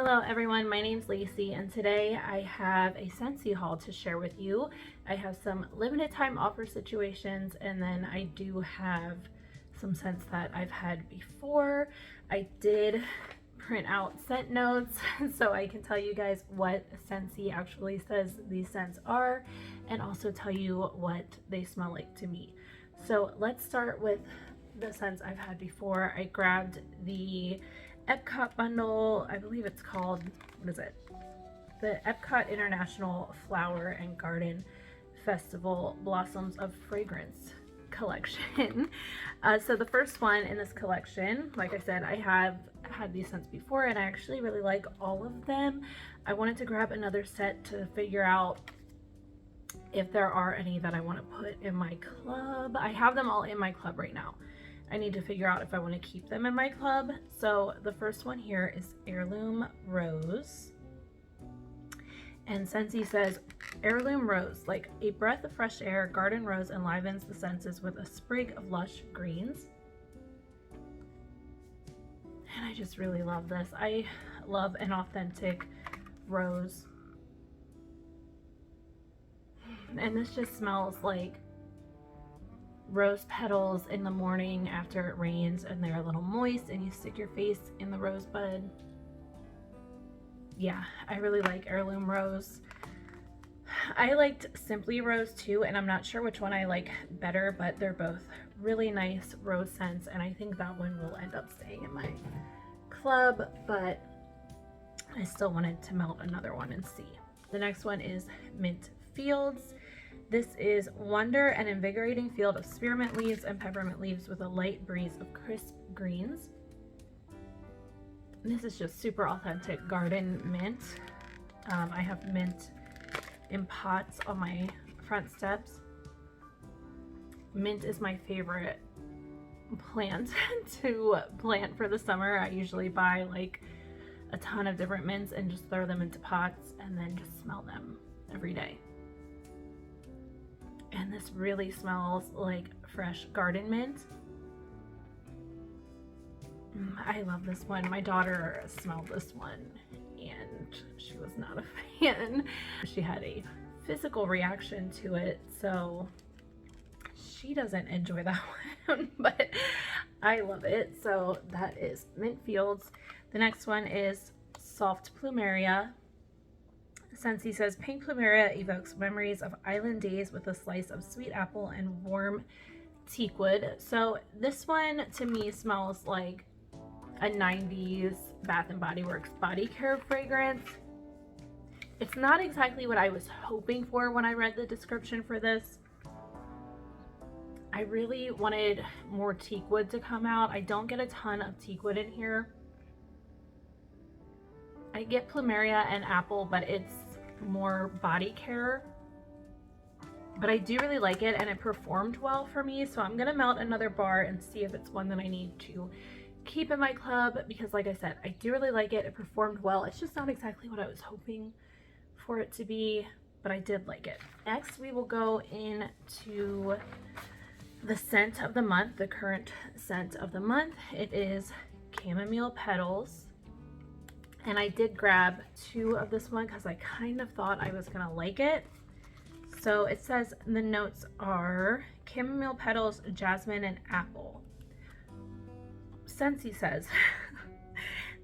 Hello everyone, my name's Lacey and today I have a Scentsy haul to share with you. I have some limited time offer situations and then I do have some scents that I've had before. I did print out scent notes so I can tell you guys what Scentsy actually says these scents are and also tell you what they smell like to me. So let's start with the scents I've had before. I grabbed the Epcot bundle, I believe it's called, what is it? The Epcot International Flower and Garden Festival Blossoms of Fragrance collection. So the first one in this collection, like I said, I have had these scents before and I actually really like all of them. I wanted to grab another set to figure out if there are any that I want to put in my club. I have them all in my club right now. I need to figure out if I want to keep them in my club. So the first one here is Heirloom Rose. And Scentsy says, Heirloom Rose, like a breath of fresh air, garden rose enlivens the senses with a sprig of lush greens. And I just really love this. I love an authentic rose. And this just smells like rose petals in the morning after it rains and they're a little moist and you stick your face in the rosebud. Yeah, I really like Heirloom Rose. I liked Simply Rose too, and I'm not sure which one I like better, but they're both really nice rose scents and I think that one will end up staying in my club, but I still wanted to melt another one and see. The next one is Mint Fields. This is wonder an invigorating field of spearmint leaves and peppermint leaves with a light breeze of crisp greens. This is just super authentic garden mint. I have mint in pots on my front steps. Mint is my favorite plant to plant for the summer. I usually buy like a ton of different mints and just throw them into pots and then just smell them every day. And this really smells like fresh garden mint. I love this one. My daughter smelled this one and she was not a fan. She had a physical reaction to it, so she doesn't enjoy that one, but I love it. So that is Mint Fields. The next one is Soft Plumeria. Scentsy says, pink plumeria evokes memories of island days with a slice of sweet apple and warm teakwood. So this one to me smells like a 90s Bath and Body Works body care fragrance. It's not exactly what I was hoping for when I read the description for this. I really wanted more teakwood to come out. I don't get a ton of teakwood in here. I get plumeria and apple, but it's more body care. But I do really like it and it performed well for me. So I'm gonna melt another bar and see if it's one that I need to keep in my club, because like I said, I do really like it. It performed well. It's just not exactly what I was hoping for it to be, but I did like it. Next, we will go into the scent of the month, the current scent of the month. It is Chamomile Petals. And I did grab two of this one because I kind of thought I was gonna like it. So it says the notes are chamomile petals, jasmine, and apple. Scentsy says,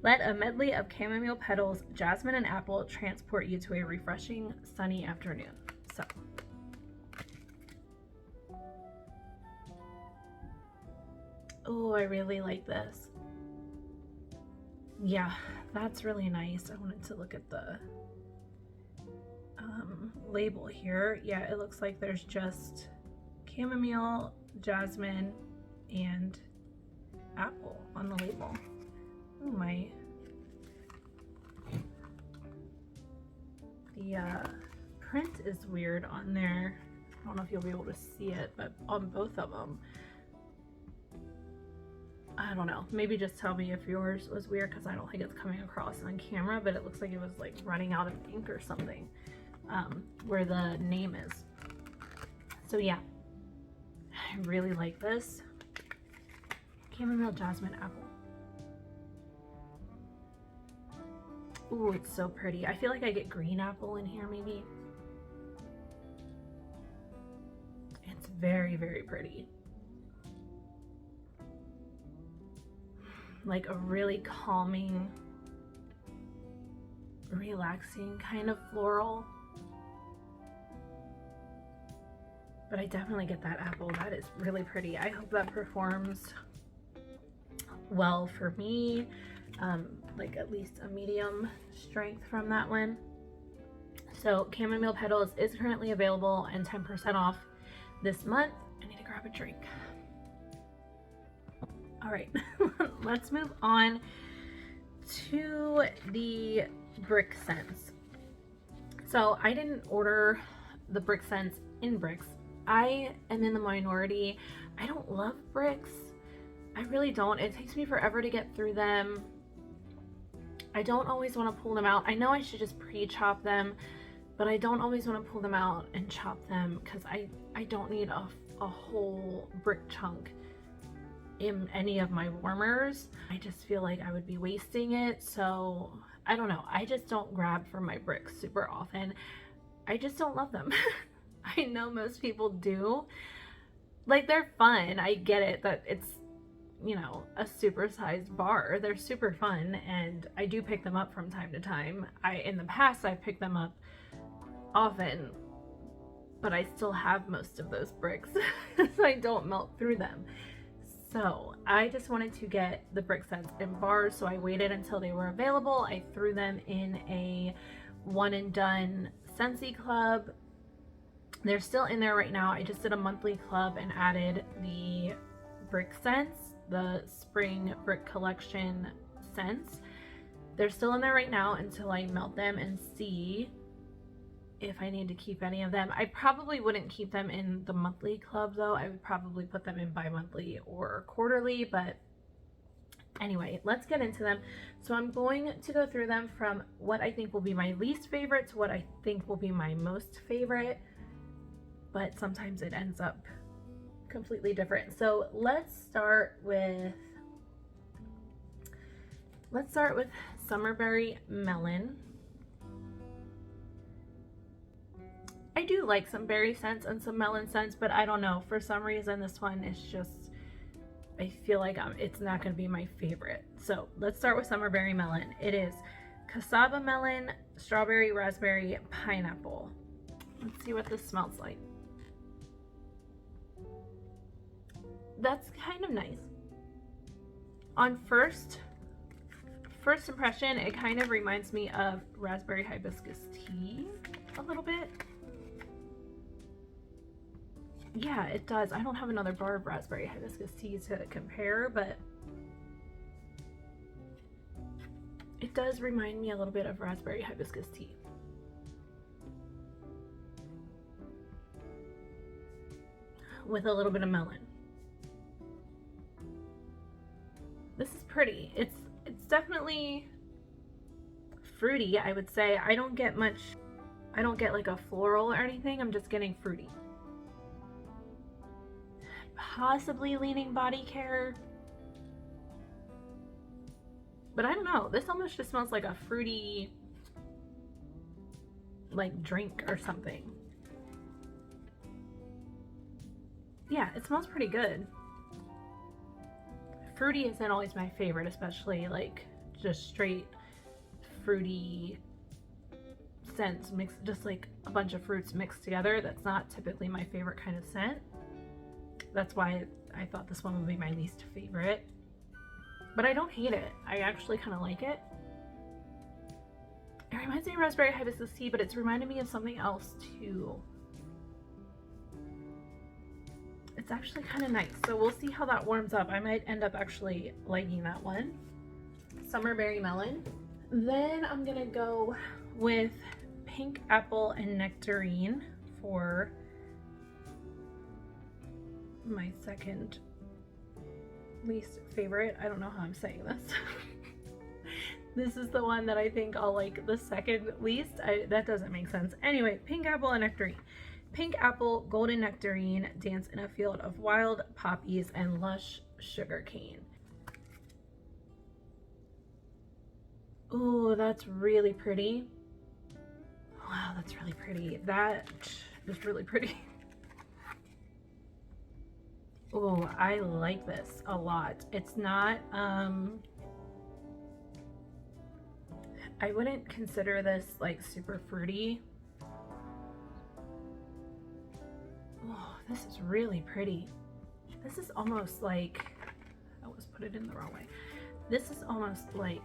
let a medley of chamomile petals, jasmine, and apple transport you to a refreshing sunny afternoon. So oh, I really like this. Yeah, that's really nice. I wanted to look at the label here. Yeah, it looks like there's just chamomile, jasmine, and apple on the label. Oh my. The print is weird on there. I don't know if you'll be able to see it, but on both of them, I don't know, maybe just tell me if yours was weird because I don't think it's coming across on camera, but it looks like it was like running out of ink or something where the name is. So yeah, I really like this. Chamomile, jasmine, apple. Ooh, it's so pretty. I feel like I get green apple in here maybe. It's very, very pretty. Like a really calming, relaxing kind of floral. But I definitely get that apple. That is really pretty. I hope that performs well for me. Like at least a medium strength from that one. So chamomile petals is currently available and 10% off this month. I need to grab a drink. All right, let's move on to the brick scents. So I didn't order the brick scents in bricks. I am in the minority. I don't love bricks. I really don't. It takes me forever to get through them. I don't always want to pull them out. I know I should just pre-chop them, but I don't always want to pull them out and chop them because I don't need a whole brick chunk in any of my warmers. I just feel like I would be wasting it. So I don't know. I just don't grab for my bricks super often. I just don't love them. I know most people do. Like, they're fun. I get it that it's, you know, a supersized bar. They're super fun, and I do pick them up from time to time. In the past, I've picked them up often, but I still have most of those bricks, so I don't melt through them. So I just wanted to get the brick scents in bars, so I waited until they were available. I threw them in a one and done Scentsy Club. They're still in there right now. I just did a monthly club and added the brick scents, the spring brick collection scents. They're still in there right now until I melt them and see if I need to keep any of them. I probably wouldn't keep them in the monthly club though. I would probably put them in bi-monthly or quarterly, but anyway, let's get into them. So I'm going to go through them from what I think will be my least favorite to what I think will be my most favorite, but sometimes it ends up completely different. So let's start with Summerberry Melon. I do like some berry scents and some melon scents, but I don't know, for some reason this one is just, I feel like it's not going to be my favorite. So let's start with Summerberry Melon. It is cassava melon, strawberry, raspberry, pineapple. Let's see what this smells like. That's kind of nice. On first impression, it kind of reminds me of raspberry hibiscus tea a little bit. Yeah, it does. I don't have another bar of raspberry hibiscus tea to compare, but it does remind me a little bit of raspberry hibiscus tea. With a little bit of melon. This is pretty. It's definitely fruity, I would say. I don't get like a floral or anything. I'm just getting fruity. Possibly leaning body care, but I don't know. This almost just smells like a fruity like drink or something. Yeah, it smells pretty good. Fruity isn't always my favorite, especially like just straight fruity scents mixed, just like a bunch of fruits mixed together. That's not typically my favorite kind of scent. That's why I thought this one would be my least favorite. But I don't hate it. I actually kind of like it. It reminds me of raspberry hibiscus tea, but it's reminded me of something else too. It's actually kind of nice. So we'll see how that warms up. I might end up actually liking that one. Summerberry Melon. Then I'm gonna go with Pink Apple and Nectarine for my second least favorite. I don't know how I'm saying this. This is the one that I think I'll like the second least. That doesn't make sense. Anyway, Pink Apple and Nectarine. Pink Apple, Golden Nectarine, dance in a field of wild poppies and lush sugar cane. Oh, that's really pretty. Wow, that's really pretty. That is really pretty. Oh, I like this a lot. It's not, I wouldn't consider this like super fruity. Oh, this is really pretty. This is almost like, I always put it in the wrong way. This is almost like,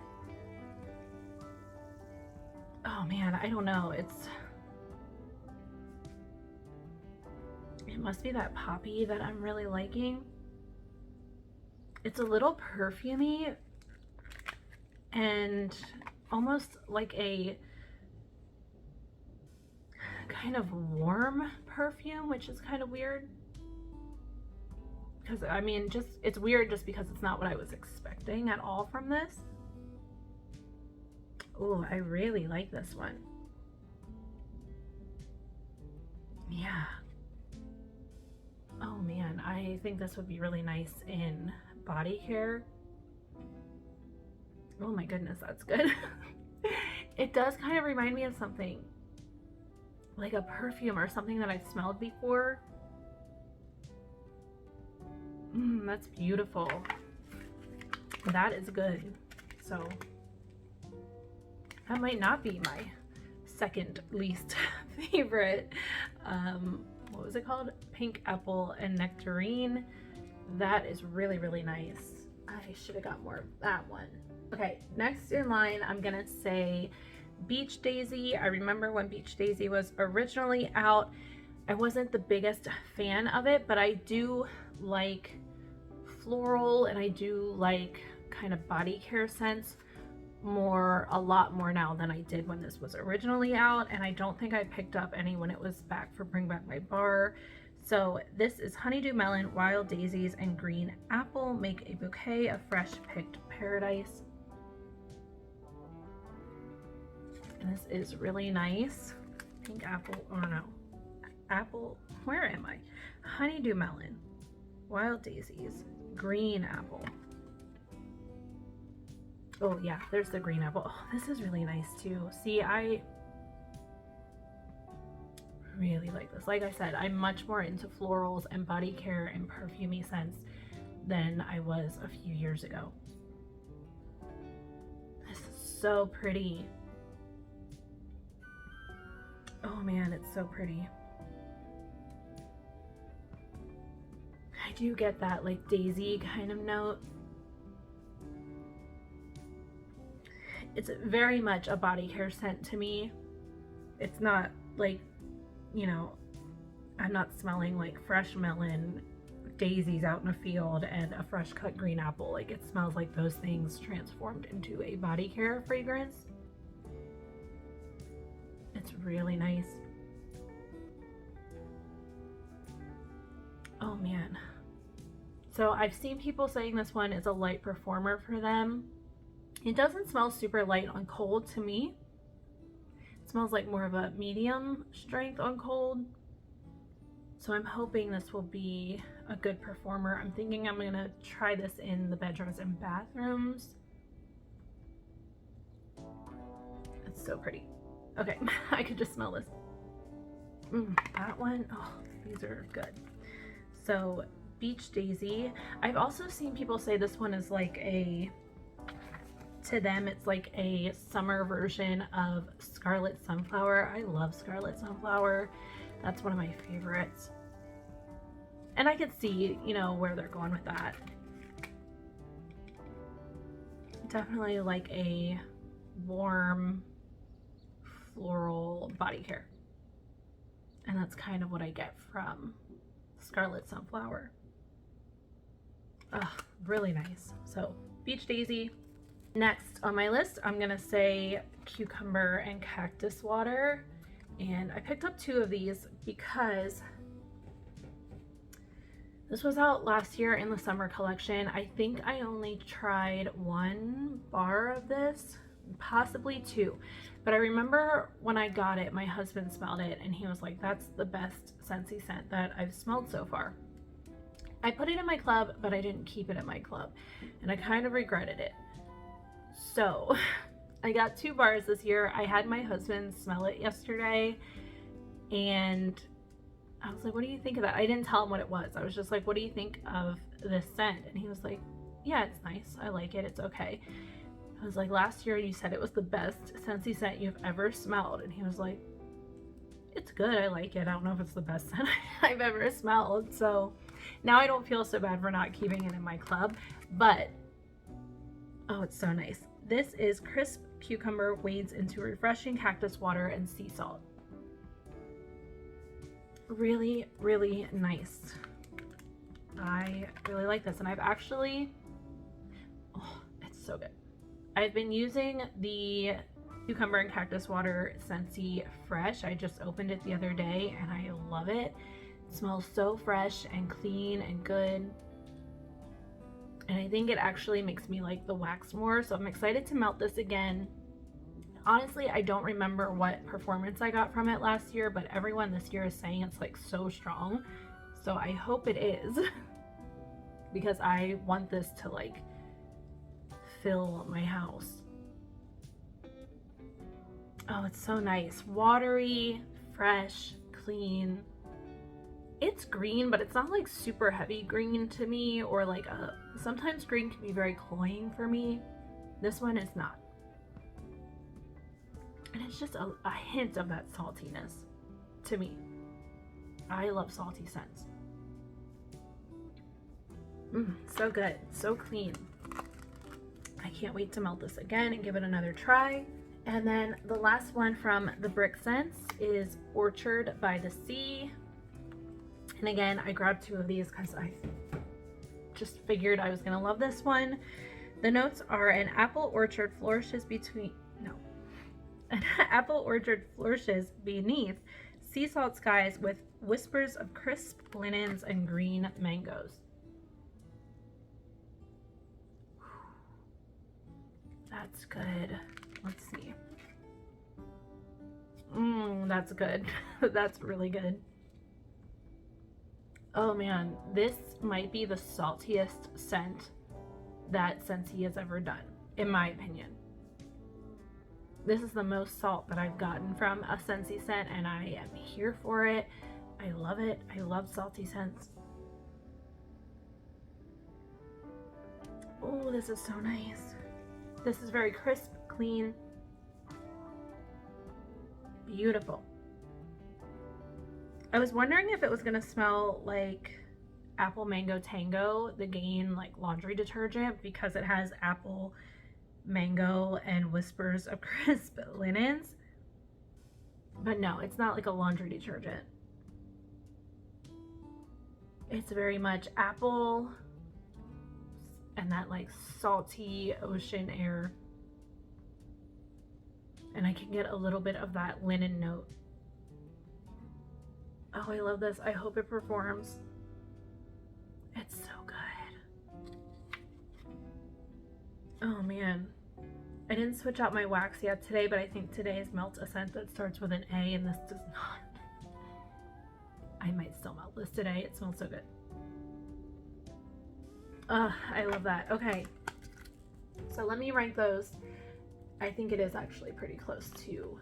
oh man, I don't know. It must be that poppy that I'm really liking. It's a little perfumey and almost like a kind of warm perfume, which is kind of weird. Because I mean, just it's weird just because it's not what I was expecting at all from this. Oh, I really like this one. Yeah. Oh man, I think this would be really nice in body care. Oh my goodness, that's good. It does kind of remind me of something, like a perfume or something that I've smelled before. That's beautiful. That is good. So that might not be my second least favorite. What was it called? Pink apple and nectarine. That is really, really nice. I should have got more of that one. Okay, next in line, I'm gonna say Beach Daisy. I remember when Beach Daisy was originally out, I wasn't the biggest fan of it, but I do like floral and I do like kind of body care scents a lot more now than I did when this was originally out, and I don't think I picked up any when it was back for Bring Back My Bar. So this is Honeydew Melon, Wild Daisies, and Green Apple. Make a bouquet of fresh picked paradise. And this is really nice. Pink apple, oh no, apple, where am I? Honeydew Melon, Wild Daisies, Green Apple. Oh yeah, there's the green apple. Oh, this is really nice too. See, I really like this. Like I said, I'm much more into florals and body care and perfumey scents than I was a few years ago. This is so pretty. Oh man, it's so pretty. I do get that like daisy kind of note. It's very much a body care scent to me. It's not like, you know, I'm not smelling like fresh melon, daisies out in a field, and a fresh cut green apple. Like, it smells like those things transformed into a body care fragrance. It's really nice. Oh man. So I've seen people saying this one is a light performer for them. It doesn't smell super light on cold to me. It smells like more of a medium strength on cold. So I'm hoping this will be a good performer. I'm thinking I'm gonna try this in the bedrooms and bathrooms. It's so pretty. Okay, I could just smell this. That one, oh, these are good. So Beach Daisy. I've also seen people say this one is like to them, it's like a summer version of Scarlet Sunflower. I love Scarlet Sunflower. That's one of my favorites. And I could see, you know, where they're going with that. Definitely like a warm floral body care. And that's kind of what I get from Scarlet Sunflower. Really nice. So Beach Daisy. Next on my list, I'm gonna say Cucumber and Cactus Water. And I picked up 2 of these because this was out last year in the summer collection. I think I only tried 1 bar of this, possibly 2. But I remember when I got it, my husband smelled it and he was like, that's the best Scentsy scent that I've smelled so far. I put it in my club, but I didn't keep it in my club, and I kind of regretted it. So I got 2 bars this year. I had my husband smell it yesterday, and I was like, what do you think of that? I didn't tell him what it was. I was just like, what do you think of this scent? And he was like, yeah, it's nice. I like it. It's okay. I was like, last year you said it was the best Scentsy scent you've ever smelled. And he was like, it's good. I like it. I don't know if it's the best scent I've ever smelled. So now I don't feel so bad for not keeping it in my club. But, oh, it's so nice. This is crisp cucumber wades into refreshing cactus water and sea salt. Really, really nice. I really like this, and I've actually, oh, it's so good. I've been using the cucumber and cactus water Scentsy Fresh. I just opened it the other day and I love it. It smells so fresh and clean and good. And I think it actually makes me like the wax more, so I'm excited to melt this again. Honestly, I don't remember what performance I got from it last year, but everyone this year is saying it's like so strong. So I hope it is because I want this to like fill my house. Oh, it's so nice. Watery, fresh, clean. It's green, but it's not like super heavy green to me, or like sometimes green can be very cloying for me. This one is not. And it's just a hint of that saltiness to me. I love salty scents. So good, so clean. I can't wait to melt this again and give it another try. And then the last one from the Brick Scents is Orchard by the Sea. And again, I grabbed 2 of these because I just figured I was gonna love this one. The notes are an apple orchard flourishes beneath sea salt skies with whispers of crisp linens and green mangoes. That's good. Let's see. That's good. That's really good. Oh man, this might be the saltiest scent that Scentsy has ever done, in my opinion. This is the most salt that I've gotten from a Scentsy scent, and I am here for it. I love it. I love salty scents. Oh, this is so nice. This is very crisp, clean, beautiful. I was wondering if it was gonna smell like Apple Mango Tango, the Gain like laundry detergent, because it has apple, mango, and whispers of crisp linens. But no, it's not like a laundry detergent. It's very much apple and that like salty ocean air. And I can get a little bit of that linen note. Oh, I love this. I hope it performs. It's so good. Oh man. I didn't switch out my wax yet today, but I think today's melt a scent that starts with an A and this does not. I might still melt this today. It smells so good. I love that. Okay. So let me rank those. I think it is actually pretty close to,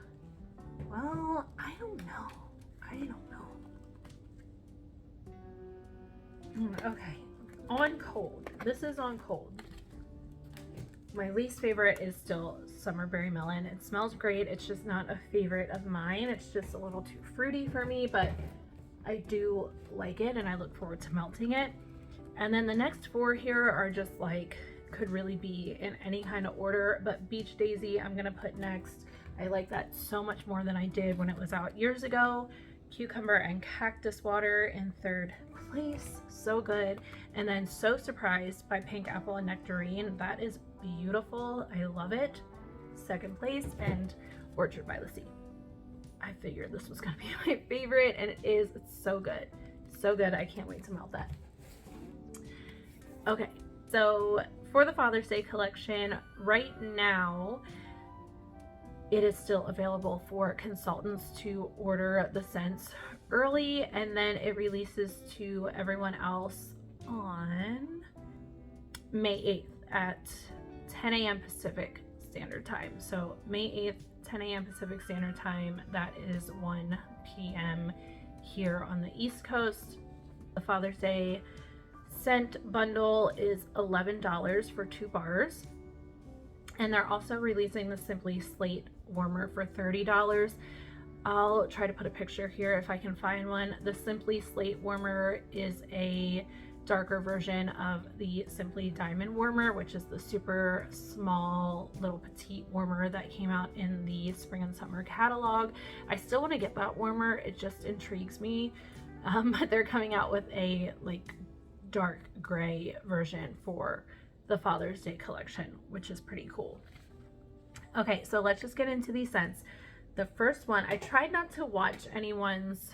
well, I don't know. Okay, on cold. This is on cold. My least favorite is still Summerberry Melon. It smells great. It's just not a favorite of mine. It's just a little too fruity for me, but I do like it and I look forward to melting it. And then the next 4 here are just like, could really be in any kind of order, but Beach Daisy I'm gonna put next. I like that so much more than I did when it was out years ago. Cucumber and Cactus Water in 3rd place, so good. And then So Surprised by Pink Apple and Nectarine, that is beautiful. I love it. 2nd place, and Orchard by the Sea. I figured this was gonna be my favorite, and it is. It's so good, so good. I can't wait to melt that. Okay, so for the Father's Day collection right now, it is still available for consultants to order the scents early, and then it releases to everyone else on May 8th at 10 a.m. Pacific Standard Time. So May 8th, 10 a.m. Pacific Standard Time. That is 1 p.m. here on the East Coast. The Father's Day scent bundle is $11 for 2 bars. And they're also releasing the Simply Slate warmer for $30. I'll try to put a picture here if I can find one. The Simply Slate warmer is a darker version of the Simply Diamond warmer, which is the super small little petite warmer that came out in the spring and summer catalog. I still want to get that warmer. It just intrigues me. But they're coming out with a like dark gray version for the Father's Day collection, which is pretty cool. Okay, so let's just get into these scents. The first one, I tried not to watch anyone's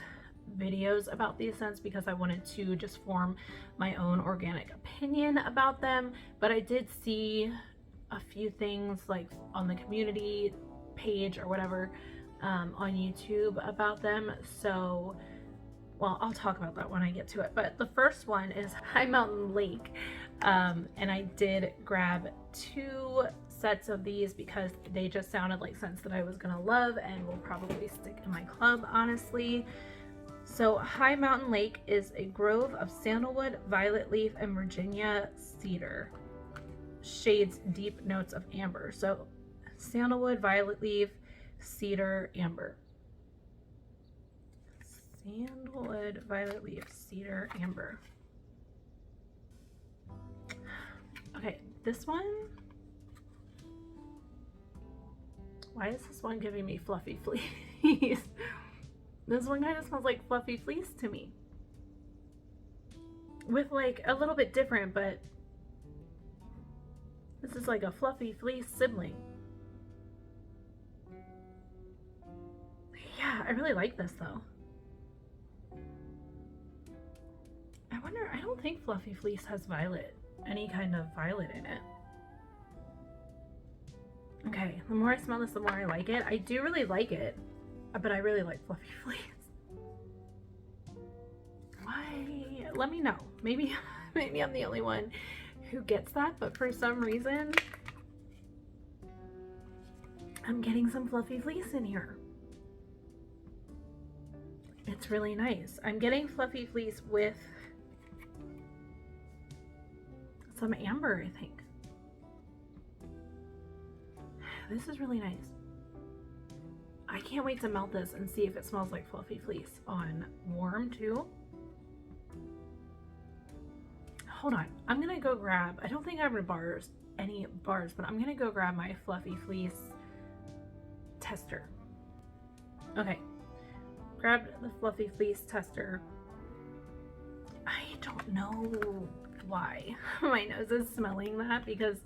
videos about these scents because I wanted to just form my own organic opinion about them, but I did see a few things like on the community page or whatever on YouTube about them. So, well, I'll talk about that when I get to it. But the first one is High Mountain Lake, and I did grab 2 sets of these because they just sounded like scents that I was gonna love and will probably stick in my club, honestly. So High Mountain Lake is a grove of sandalwood, violet leaf, and Virginia cedar. Shades deep notes of amber. So sandalwood, violet leaf, cedar, amber. Sandalwood, violet leaf, cedar, amber. Okay, this one. Why is this one giving me fluffy fleece? This one kind of smells like fluffy fleece to me. With like a little bit different, but this is like a fluffy fleece sibling. Yeah, I really like this though. I wonder, I don't think fluffy fleece has violet, any kind of violet in it. Okay, the more I smell this, the more I like it. I do really like it, but I really like fluffy fleece. Why? Let me know. Maybe I'm the only one who gets that, but for some reason, I'm getting some fluffy fleece in here. It's really nice. I'm getting fluffy fleece with some amber, I think. This is really nice. I can't wait to melt this and see if it smells like fluffy fleece on warm too. Hold on, I'm gonna go grab, I don't think I have any bars, but I'm gonna go grab my fluffy fleece tester. Okay, grabbed the fluffy fleece tester. I don't know why my nose is smelling that because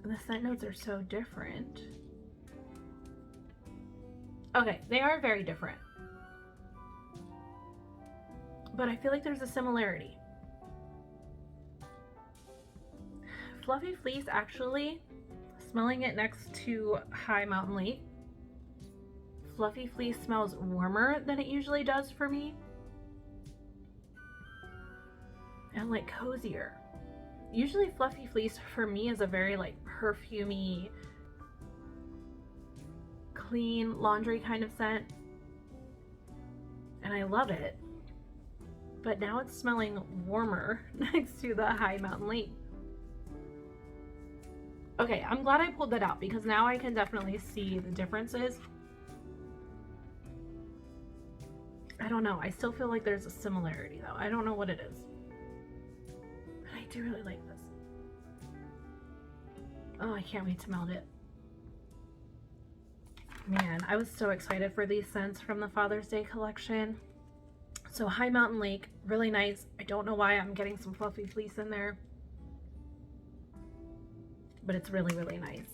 the scent notes are so different. Okay, they are very different. But I feel like there's a similarity. Fluffy fleece, actually, smelling it next to High Mountain Lake, fluffy fleece smells warmer than it usually does for me. And like cozier. Usually fluffy fleece for me is a very like perfumey, clean laundry kind of scent. And I love it. But now it's smelling warmer next to the High Mountain Lake. Okay, I'm glad I pulled that out because now I can definitely see the differences. I don't know. I still feel like there's a similarity though. I don't know what it is. But I do really like this. Oh, I can't wait to melt it. Man, I was so excited for these scents from the Father's Day collection. So High Mountain Lake, really nice. I don't know why I'm getting some fluffy fleece in there, but it's really, really nice.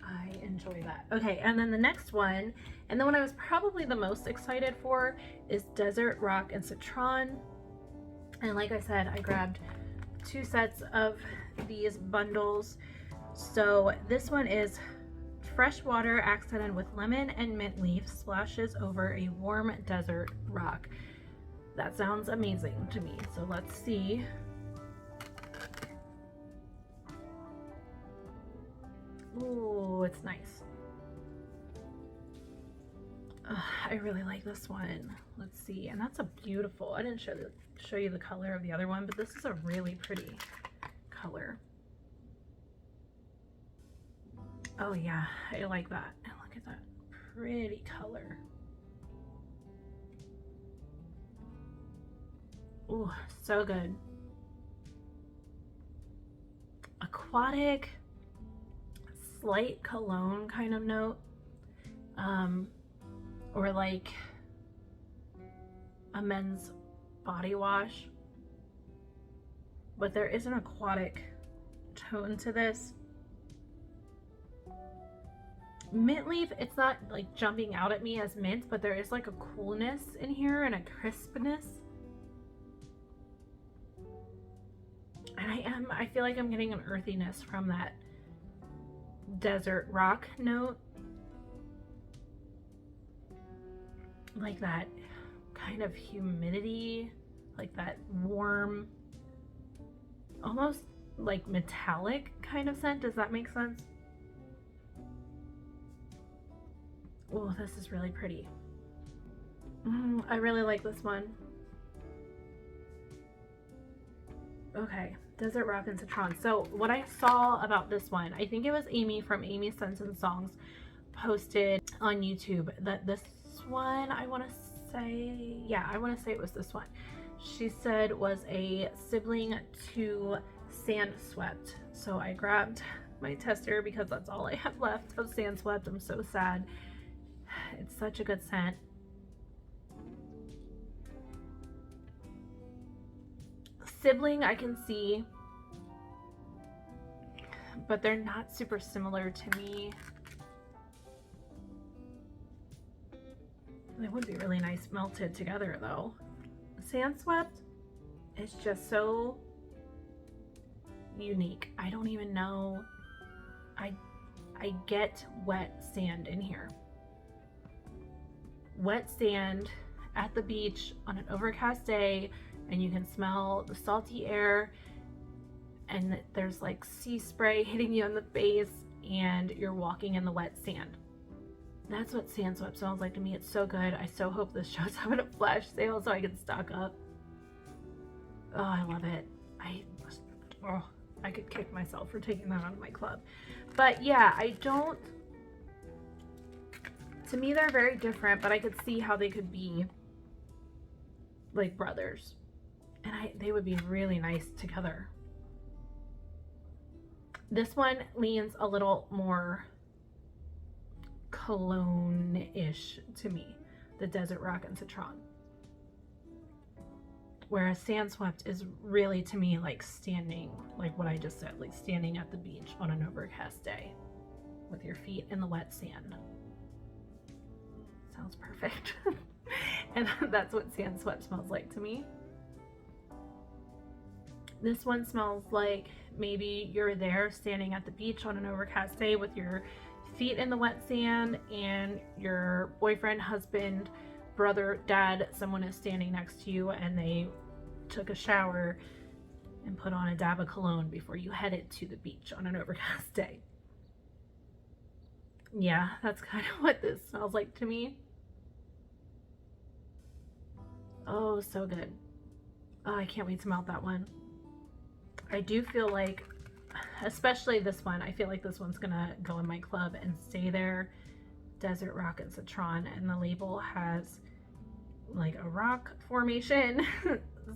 I enjoy that. Okay, and then the next one, and the one I was probably the most excited for, is Desert Rock and Citron. And like I said, I grabbed 2 sets of these bundles. So this one is fresh water accented with lemon and mint leaf splashes over a warm desert rock. That sounds amazing to me. So let's see Ooh, it's nice. I really like this one. Let's see, and that's a beautiful, I didn't show you the color of the other one, but this is a really pretty color. Oh yeah, I like that. And look at that pretty color. Ooh, so good. Aquatic, slight cologne kind of note. Or like a men's body wash. But there is an aquatic tone to this. Mint leaf, it's not like jumping out at me as mint, but there is like a coolness in here and a crispness. And I feel like I'm getting an earthiness from that desert rock note. Like that kind of humidity, like that warm, almost like metallic kind of scent. Does that make sense? Oh, this is really pretty. I really like this one. Okay, Desert Rock and Citron. So what I saw about this one, I think it was Amy from Amy's Scents and Songs posted on YouTube that this one, I want to say, yeah, I want to say it was this one. She said was a sibling to Sand Swept. So I grabbed my tester because that's all I have left of Sand Swept. I'm so sad. It's such a good scent. Sibling I can see, but they're not super similar to me. They would be really nice melted together though. Sand Swept is just so unique. I don't even know. I get wet sand in here. Wet sand at the beach on an overcast day, and you can smell the salty air, and there's like sea spray hitting you in the face, and you're walking in the wet sand. That's what Sand Swept smells like to me. It's so good. I so hope this shows up at a flash sale so I can stock up. Oh, I love it. I could kick myself for taking that out of my club. But yeah, to me they're very different, but I could see how they could be like brothers. And they would be really nice together. This one leans a little more cologne-ish to me, the Desert Rock and Citron. Whereas Sand Swept is really, to me, like standing, like what I just said, like standing at the beach on an overcast day with your feet in the wet sand. Sounds perfect. And that's what Sand Swept smells like to me. This one smells like maybe you're there standing at the beach on an overcast day with your feet in the wet sand, and your boyfriend, husband, brother, dad, someone is standing next to you, and they took a shower and put on a dab of cologne before you headed to the beach on an overcast day. Yeah, that's kind of what this smells like to me. Oh, so good. Oh, I can't wait to melt that one. I do feel like, especially this one, I feel like this one's gonna go in my club and stay there. Desert Rock and Citron, and the label has like a rock formation,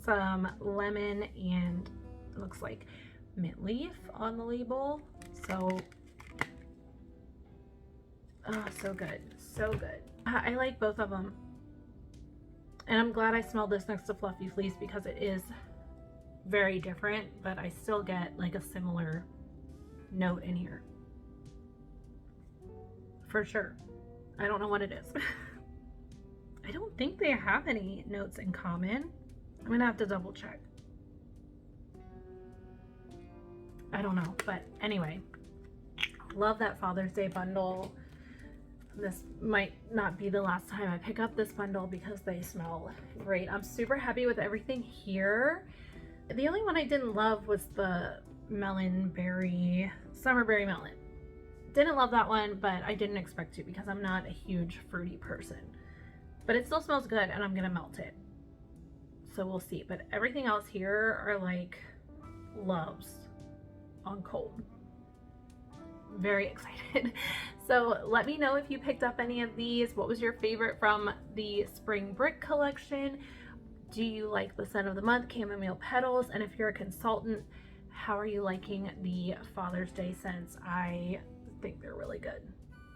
some lemon, and it looks like mint leaf on the label. So, oh, so good, so good. I like both of them. And I'm glad I smelled this next to Fluffy Fleece because it is very different, but I still get like a similar note in here. For sure. I don't know what it is. I don't think they have any notes in common. I'm gonna have to double check. I don't know, but anyway. Love that Father's Day bundle. This might not be the last time I pick up this bundle because they smell great. I'm super happy with everything here. The only one I didn't love was the melon berry, summer berry melon. Didn't love that one, but I didn't expect to because I'm not a huge fruity person. But it still smells good and I'm gonna melt it. So we'll see. But everything else here are like loves on cold. Very excited. So let me know if you picked up any of these. What was your favorite from the Spring Brick collection? Do you like the scent of the month, chamomile petals? And if you're a consultant, how are you liking the Father's Day scents? I think they're really good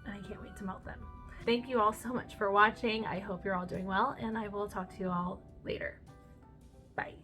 and I can't wait to melt them. Thank you all so much for watching. I hope you're all doing well and I will talk to you all later. Bye.